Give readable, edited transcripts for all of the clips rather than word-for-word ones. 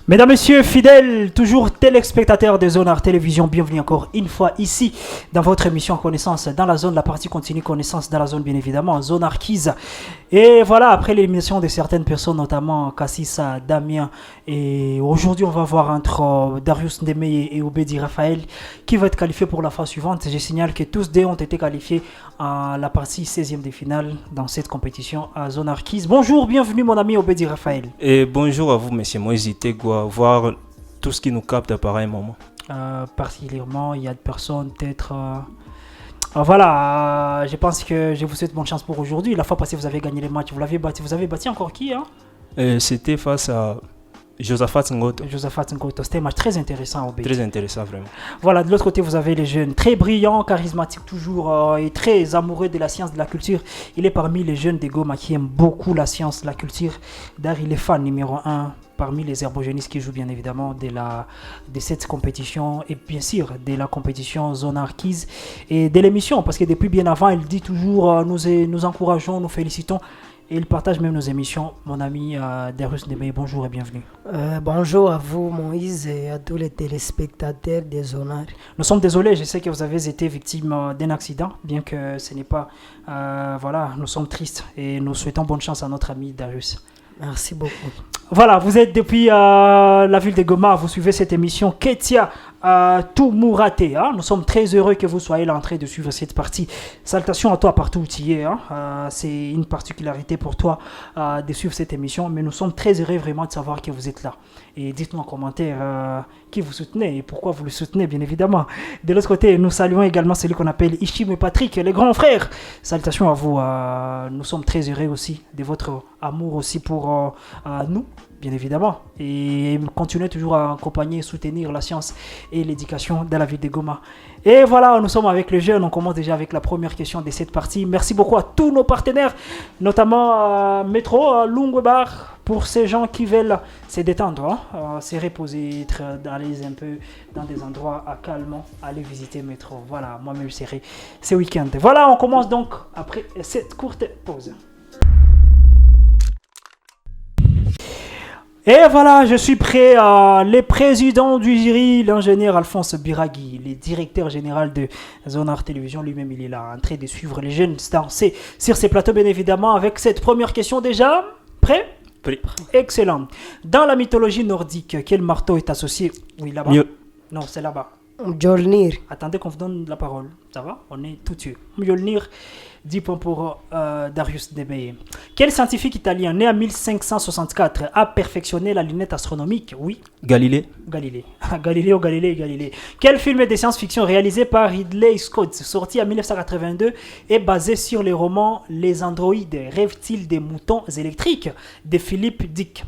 Mesdames, Messieurs, fidèles, toujours téléspectateurs de Zone Art Télévision, bienvenue encore une fois ici dans votre émission Connaissance dans la zone, la partie continue Connaissance dans la zone bien évidemment, Zone Arquise. Et voilà, après l'élimination de certaines personnes, notamment Kassissa, Damien, et aujourd'hui on va voir entre Darius Ndemeye et Obedi Raphaël qui va être qualifié pour la phase suivante. Je signale que tous deux ont été qualifiés à la partie 16e de finale dans cette compétition à Zone Arquise. Bonjour, bienvenue mon ami Obedi Raphaël. Et bonjour à vous, monsieur Moïse Tegua, voir tout ce qui nous capte à pareil moment. Particulièrement, il y a des personnes peut-être... voilà, je pense que je vous souhaite bonne chance pour aujourd'hui. La fois passée, vous avez gagné les matchs, vous l'avez battu. Vous avez battu encore qui C'était face à Josaphat Ngoto. Josaphat Ngoto, c'était un match très intéressant au Très intéressant, vraiment. Voilà, de l'autre côté, vous avez les jeunes très brillants, charismatiques toujours et très amoureux de la science, de la culture. Il est parmi les jeunes de Goma qui aiment beaucoup la science, la culture. D'ailleurs, il est fan numéro 1 parmi les herbogénistes qui jouent bien évidemment de cette compétition et bien sûr de la compétition Zone Arquise et de l'émission parce que depuis bien avant, il dit toujours nous encourageons, nous félicitons. Et il partage même nos émissions. Mon ami Darius Ndemeye, bonjour et bienvenue. Bonjour à vous Moïse et à tous les téléspectateurs des Zonars. Nous sommes désolés, je sais que vous avez été victime d'un accident, bien que ce n'est pas... voilà, nous sommes tristes et nous souhaitons bonne chance à notre ami Darius. Merci beaucoup. Voilà, vous êtes depuis la ville de Goma, vous suivez cette émission Ketia Toumourate. Nous sommes très heureux que vous soyez là en train de suivre cette partie. Salutations à toi partout où tu es. C'est une particularité pour toi de suivre cette émission, mais nous sommes très heureux vraiment de savoir que vous êtes là. Et dites-nous en commentaire qui vous soutenez et pourquoi vous le soutenez, bien évidemment. De l'autre côté, nous saluons également celui qu'on appelle Ishim et Patrick, les grands frères. Salutations à vous. Nous sommes très heureux aussi de votre amour aussi pour nous, bien évidemment. Et continuez toujours à accompagner et soutenir la science et l'éducation dans la ville de Goma. Et voilà, nous sommes avec les jeunes. On commence déjà avec la première question de cette partie. Merci beaucoup à tous nos partenaires, notamment Métro, Lungwebar, pour ces gens qui veulent se détendre, se reposer, aller un peu dans des endroits calmes, aller visiter Métro. Voilà, moi-même je serai ce week-end. Voilà, on commence donc après cette courte pause. Et voilà, je suis prêt. Les présidents du jury, l'ingénieur Alphonse Biragui, le directeur général de Zone Art Télévision, lui-même il est là en train de suivre les jeunes danser sur ces plateaux bien évidemment avec cette première question déjà. Prêt? Prêt. Excellent. Dans la mythologie nordique, quel marteau est associé? Oui, là-bas. Mieux. Non, c'est là-bas. Mjolnir. Attendez qu'on vous donne la parole. Ça va? On est tout dessus. Mjolnir. 10 points pour Darius Ndemeye. Quel scientifique italien né en 1564 a perfectionné la lunette astronomique? Oui. Galilée. Galilée. Quel film de science-fiction réalisé par Ridley Scott, sorti en 1982, est basé sur les romans Les androïdes rêvent-ils des moutons électriques de Philippe Dick?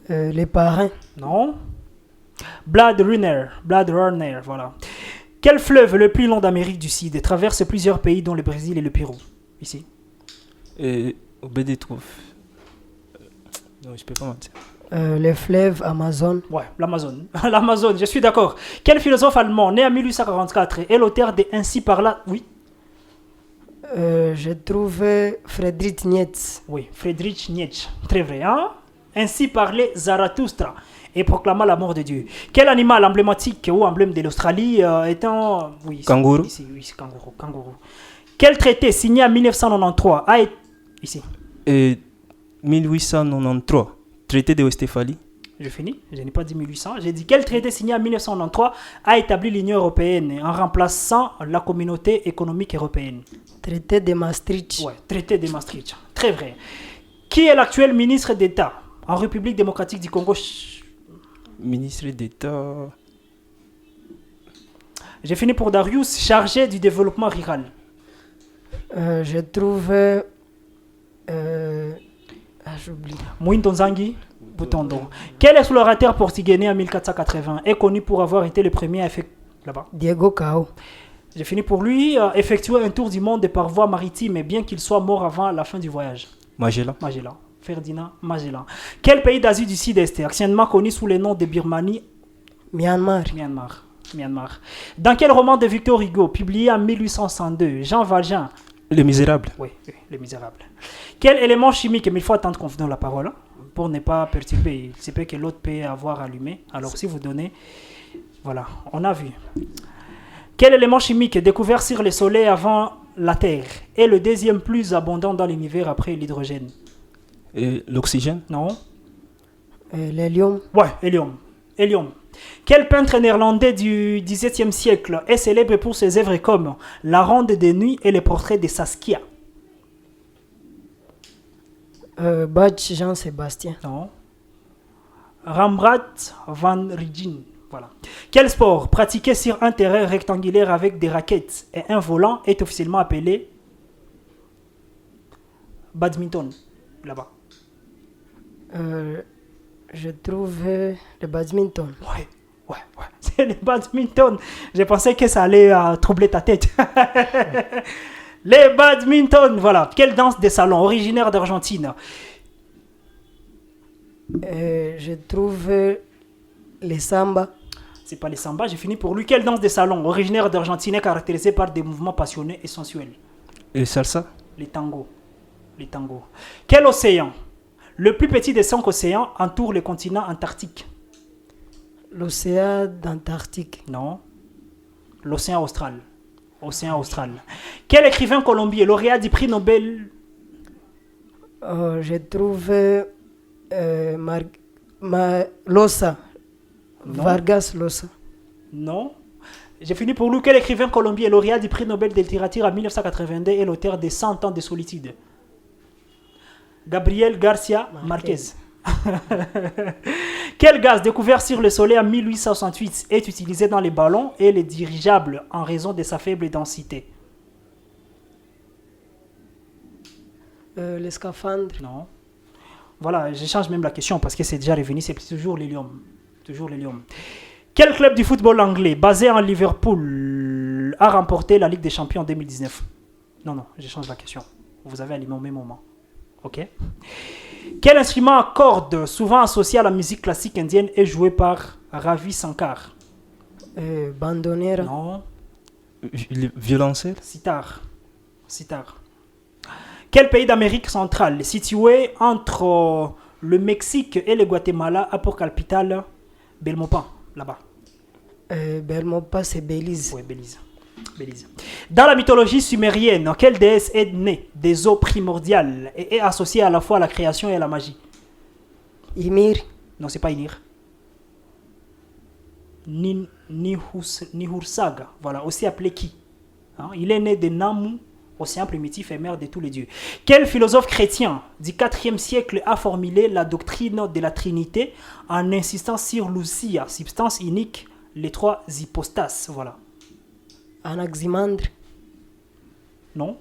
Les parrains. Non. Blade Runner, voilà. Quel fleuve le plus long d'Amérique du Sud traverse plusieurs pays dont le Brésil et le Pérou? Ici. Obedi trouve. Non, je peux pas mentir. Le fleuve Amazon. Ouais, l'Amazone. L'Amazone, je suis d'accord. Quel philosophe allemand né en 1844 est l'auteur de Ainsi parla... Oui. J'ai trouvé Friedrich Nietzsche. Oui, Friedrich Nietzsche. Très vrai, hein? Ainsi parlait Zarathustra et proclama la mort de Dieu. Quel animal emblématique ou emblème de l'Australie étant... Oui, kangourou. Ici, oui, c'est kangourou. Quel traité signé en 1993 a été... Ici. 1893. Traité de Westphalie. Je finis, je n'ai pas dit 1800. J'ai dit quel traité signé en 1993 a établi l'Union européenne en remplaçant la communauté économique européenne? Traité de Maastricht. Ouais, traité de Maastricht. Très vrai. Qui est l'actuel ministre d'État en République démocratique du Congo? Ministre d'État. J'ai fini pour Darius, chargé du développement rural. J'ai trouvé... j'oublie. Mouindo Nzangi Butondo. Quel explorateur portugais né en 1480 est connu pour avoir été le premier à effectuer... Là-bas. Diego Cao. J'ai fini pour lui, effectuer un tour du monde par voie maritime, bien qu'il soit mort avant la fin du voyage. Magellan. Ferdinand Magellan. Quel pays d'Asie du Sud-Est, anciennement connu sous le nom de Birmanie? Myanmar. Dans quel roman de Victor Hugo, publié en 1862, Jean Valjean Les Misérables. Oui, oui, Les Misérables. Quel élément chimique, mais il faut attendre qu'on vous donne la parole hein, pour ne pas perturber. Il se peut que l'autre peut avoir allumé. Alors si vous donnez, voilà, on a vu. Quel élément chimique découvert sur le Soleil avant la Terre est le deuxième plus abondant dans l'univers après l'hydrogène? Et l'oxygène. Non? L'hélium. Ouais, hélium. Hélium. Quel peintre néerlandais du XVIIe siècle est célèbre pour ses œuvres comme La Ronde des Nuits et les portraits de Saskia? Bach Jean-Sébastien. Non. Rembrandt van Rijn. Voilà. Quel sport pratiqué sur un terrain rectangulaire avec des raquettes et un volant est officiellement appelé badminton? Là-bas. Je trouve le badminton. Ouais, ouais, ouais. C'est le badminton. Je pensais que ça allait troubler ta tête. Les badminton, voilà. Quelle danse des salons originaire d'Argentine? Je trouve les samba. C'est pas les samba, j'ai fini pour lui. Quelle danse des salons originaire d'Argentine est caractérisée par des mouvements passionnés et sensuels? Et salsa. Les tangos. Les tangos. Quel océan, le plus petit des 5 océans, entoure le continent antarctique? L'océan d'Antarctique. Non. L'océan austral. Océan austral. Quel écrivain colombier, lauréat du prix Nobel? Je trouve Losa. Non. Vargas Llosa. Non. J'ai fini pour lui. Quel écrivain colombier, lauréat du prix Nobel de littérature en 1982 et l'auteur des 100 ans de solitude? Gabriel Garcia Marquez. Quel gaz découvert sur le Soleil en 1868 est utilisé dans les ballons et les dirigeables en raison de sa faible densité? Les scaphandres. Non. Voilà, je change même la question parce que c'est déjà revenu, c'est toujours l'hélium. Toujours l'hélium. Quel club du football anglais, basé en Liverpool, a remporté la Ligue des Champions en 2019? Non, non, je change la question. Vous avez allumé au même moment. Ok. Quel instrument à cordes, souvent associé à la musique classique indienne, est joué par Ravi Shankar? Bandonnière. Non. Violoncelle. Sitar. Sitar. Quel pays d'Amérique centrale, situé entre le Mexique et le Guatemala, a pour capitale Belmopan, là-bas? Belmopan, c'est Belize. Oui, Belize. Belize. Dans la mythologie sumérienne, quelle déesse est née des eaux primordiales et est associée à la fois à la création et à la magie? Ymir. Non, c'est pas Ynir. Nihursaga, voilà, aussi appelé Ki. Hein, il est né de Namu, océan primitif et mère de tous les dieux. Quel philosophe chrétien du IVe siècle a formulé la doctrine de la Trinité en insistant sur l'ousia, substance unique, les 3 hypostases? Voilà. Anaximandre. Non.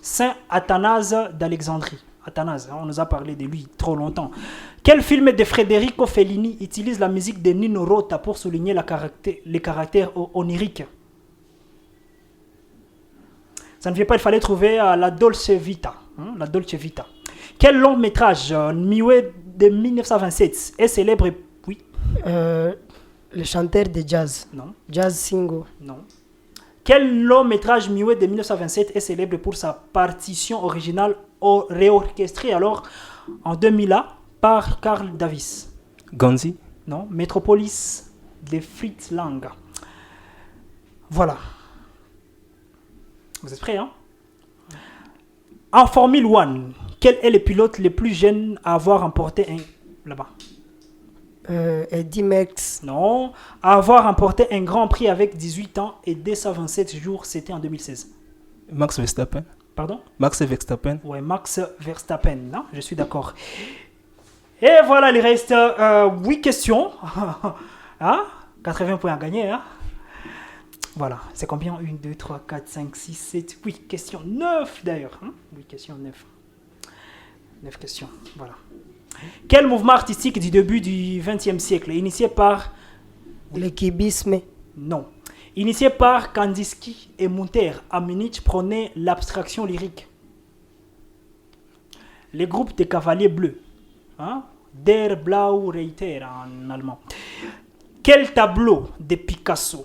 Saint Athanase d'Alexandrie. Athanase, on nous a parlé de lui trop longtemps. Quel film de Federico Fellini utilise la musique de Nino Rota pour souligner les caractères oniriques? Ça ne vient pas, il fallait trouver la Dolce Vita. Hein, la Dolce Vita. Quel long métrage muet de 1927 est célèbre? Oui. Le chanteur de jazz. Non. Jazz Singo. Non. Quel long métrage muet de 1927 est célèbre pour sa partition originale réorchestrée alors en 2000 par Carl Davis? Gonzi. Non. Metropolis de Fritz Lang. Voilà. Vous êtes prêts, hein? En Formule 1, quel est le pilote le plus jeune à avoir remporté un... Là-bas. Eddie Merckx. Non. À avoir remporté un grand prix avec 18 ans et 227 jours, c'était en 2016. Max Verstappen. Pardon? Max Verstappen. Ouais, Max Verstappen, non? Je suis d'accord. Et voilà, il reste 8 questions. Hein? 80 points à gagner, hein? Voilà, c'est combien? 1, 2, 3, 4, 5, 6, 7, 8 questions. 9 d'ailleurs. Hein? 8 questions, 9. 9 questions, voilà. Quel mouvement artistique du début du XXe siècle, initié par... Le cubisme. Non. Initié par Kandinsky et Munter à Munich, prônait l'abstraction lyrique. Les groupes de cavaliers bleus. Hein? Der Blau Reiter en allemand. Quel tableau de Picasso?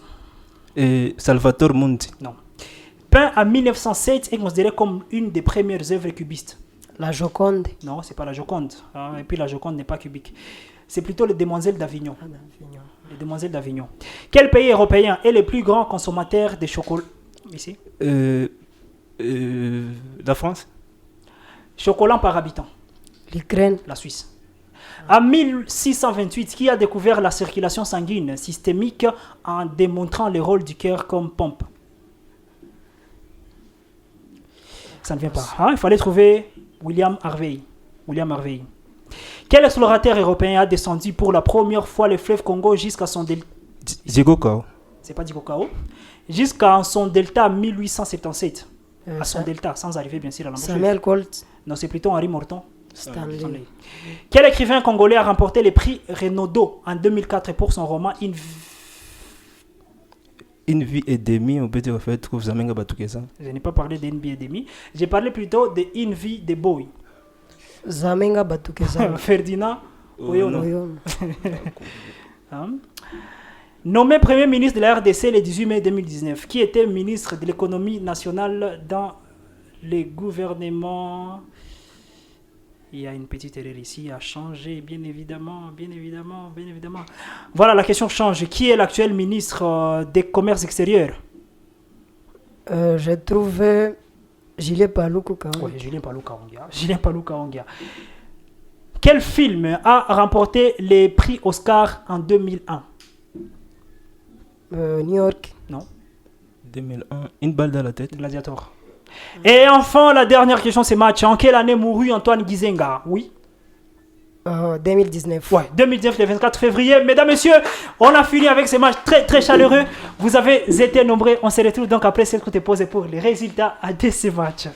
Et Salvatore Mundi. Non. peint en 1907 est considéré comme une des premières œuvres cubistes? La Joconde. Non, c'est pas la Joconde. Et puis la Joconde n'est pas cubique. C'est plutôt les Demoiselles d'Avignon. Ah, d'Avignon. Les Demoiselles d'Avignon. Quel pays européen est le plus grand consommateur de chocolat? Ici. La France? Chocolat par habitant. L'Ukraine. La Suisse. En 1628, qui a découvert la circulation sanguine systémique en démontrant le rôle du cœur comme pompe? Ça ne vient pas. Il fallait trouver William Harvey. William Harvey. Quel explorateur européen a descendu pour la première fois le fleuve Congo jusqu'à son delta? Diego Cao. C'est pas Diego Cao. Jusqu'à son delta 1877. À son delta, sans arriver bien sûr à l'embouchure. Samuel Colt. Non, c'est plutôt Henri Morton. Stanley. Quel écrivain congolais a remporté le prix Renaudot en 2004 pour son roman Une vie et demie, on peut dire, en fait, trouve Zamenga Batukeza. Je n'ai pas parlé d'Une vie et demie. J'ai parlé plutôt de Une vie de Boy. Zamenga Batukeza. Ferdinand Oyono. Oyono. Nommé Premier ministre de la RDC le 18 mai 2019, qui était ministre de l'économie nationale dans le gouvernement. Il y a une petite erreur ici à changer, bien évidemment. Voilà, la question change. Qui est l'actuel ministre des Commerces extérieurs? J'ai trouvé Julien Paluku Kahongya. Oui, Julien Paluku Kahongya. Quel film a remporté les prix Oscar en 2001? New York. Non. 2001, une balle dans la tête. Gladiator. Et enfin, la dernière question, c'est match. En quelle année mourut Antoine Gizenga? Oui. 2019. Ouais, 2019, le 24 février. Mesdames, messieurs, on a fini avec ces matchs très, très chaleureux. Vous avez été nombreux. On se retrouve donc après cette courte pause pour les résultats de ces matchs.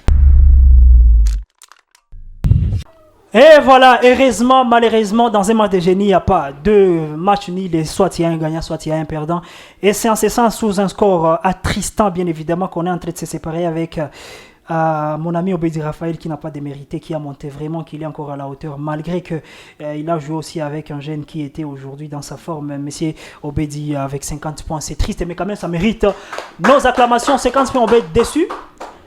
Et voilà, heureusement, malheureusement, dans un match de génie, il n'y a pas de match nul, soit il y a un gagnant, soit il y a un perdant. Et c'est en ce sens, sous un score attristant, bien évidemment, qu'on est en train de se séparer avec mon ami Obedi Raphaël, qui n'a pas démérité, qui a monté vraiment, qu'il est encore à la hauteur, malgré qu'il a joué aussi avec un jeune qui était aujourd'hui dans sa forme. Monsieur Obedi avec 50 points, c'est triste, mais quand même, ça mérite nos acclamations. 50 points, Obedi déçu?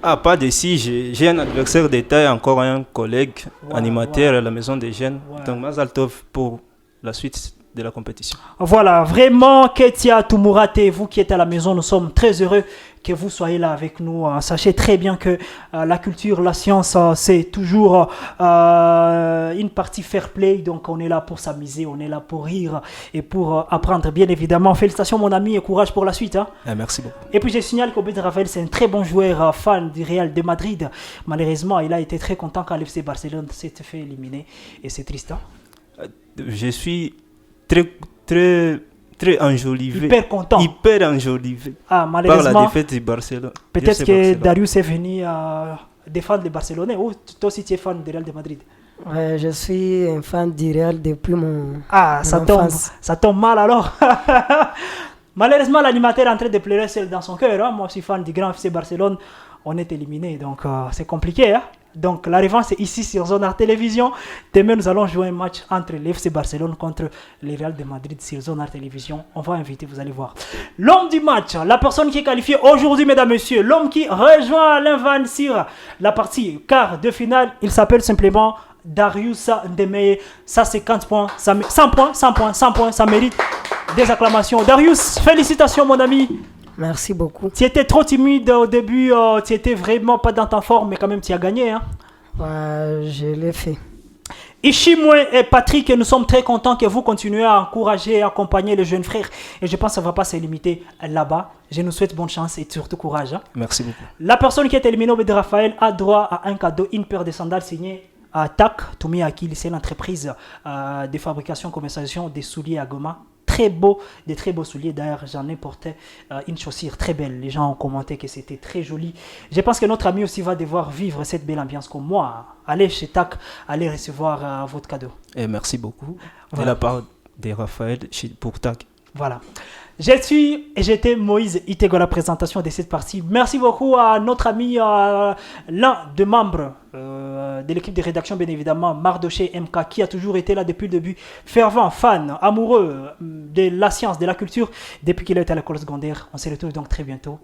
Ah, pas d'ici, j'ai un adversaire de taille, encore un collègue animateur à la maison des jeunes. Donc, Mazaltov pour la suite de la compétition. Voilà, vraiment, Ketia Tumurate, vous qui êtes à la maison, nous sommes très heureux que vous soyez là avec nous. Sachez très bien que la culture, la science, c'est toujours une partie fair play. Donc, on est là pour s'amuser, on est là pour rire et pour apprendre, bien évidemment. Félicitations, mon ami, et courage pour la suite. Merci beaucoup. Et puis, je signale qu'Obed Raphaël, c'est un très bon joueur, fan du Real de Madrid. Malheureusement, il a été très content quand l'FC Barcelone s'est fait éliminer. Et c'est triste. Je suis très enjolivé. Hyper enjolivé. Malheureusement, par la défaite du Barcelone. Peut-être que Darius est venu défendre les Barcelonais. Ou toi aussi tu es fan du Real de Madrid? Ouais, je suis un fan du Real depuis mon ça tombe mal alors. Malheureusement, l'animateur est en train de pleurer seul dans son cœur. Moi, je suis fan du grand FC Barcelone. On est éliminé, donc c'est compliqué. Donc la revanche c'est ici sur Zone Art Télévision. Demain nous allons jouer un match entre l'FC Barcelone contre le Real de Madrid sur Zone Art Télévision. On va inviter, vous allez voir. L'homme du match, la personne qui est qualifiée aujourd'hui, mesdames et messieurs, l'homme qui rejoint Alain Van sur la partie quart de finale, il s'appelle simplement Darius Ndemeye. Ça c'est 50 points, 100 points, ça mérite des acclamations. Darius, félicitations mon ami. Merci beaucoup. Tu étais trop timide au début, tu étais vraiment pas dans ta forme, mais quand même tu as gagné. Ouais, je l'ai fait. Ishimwe et Patrick, nous sommes très contents que vous continuez à encourager et accompagner les jeunes frères. Et je pense que ça ne va pas se limiter là-bas. Je nous souhaite bonne chance et surtout courage. Merci beaucoup. La personne qui est éliminée, Obed Raphaël, a droit à un cadeau, une paire de sandales signée à TAC, Toumi Akil, c'est l'entreprise de fabrication et commercialisation des souliers à Goma. Des très beaux souliers. D'ailleurs, j'en ai porté une chaussure très belle. Les gens ont commenté que c'était très joli. Je pense que notre ami aussi va devoir vivre cette belle ambiance comme moi. Allez chez TAC, allez recevoir votre cadeau. Et merci beaucoup de la part de Raphaël pour TAC. Voilà. Je suis et j'étais Moïse Itego, la présentation de cette partie. Merci beaucoup à notre ami, l'un des membres de l'équipe de rédaction, bien évidemment, Mardoché MK, qui a toujours été là depuis le début, fervent, fan, amoureux de la science, de la culture, depuis qu'il est à l'école secondaire. On se retrouve donc très bientôt.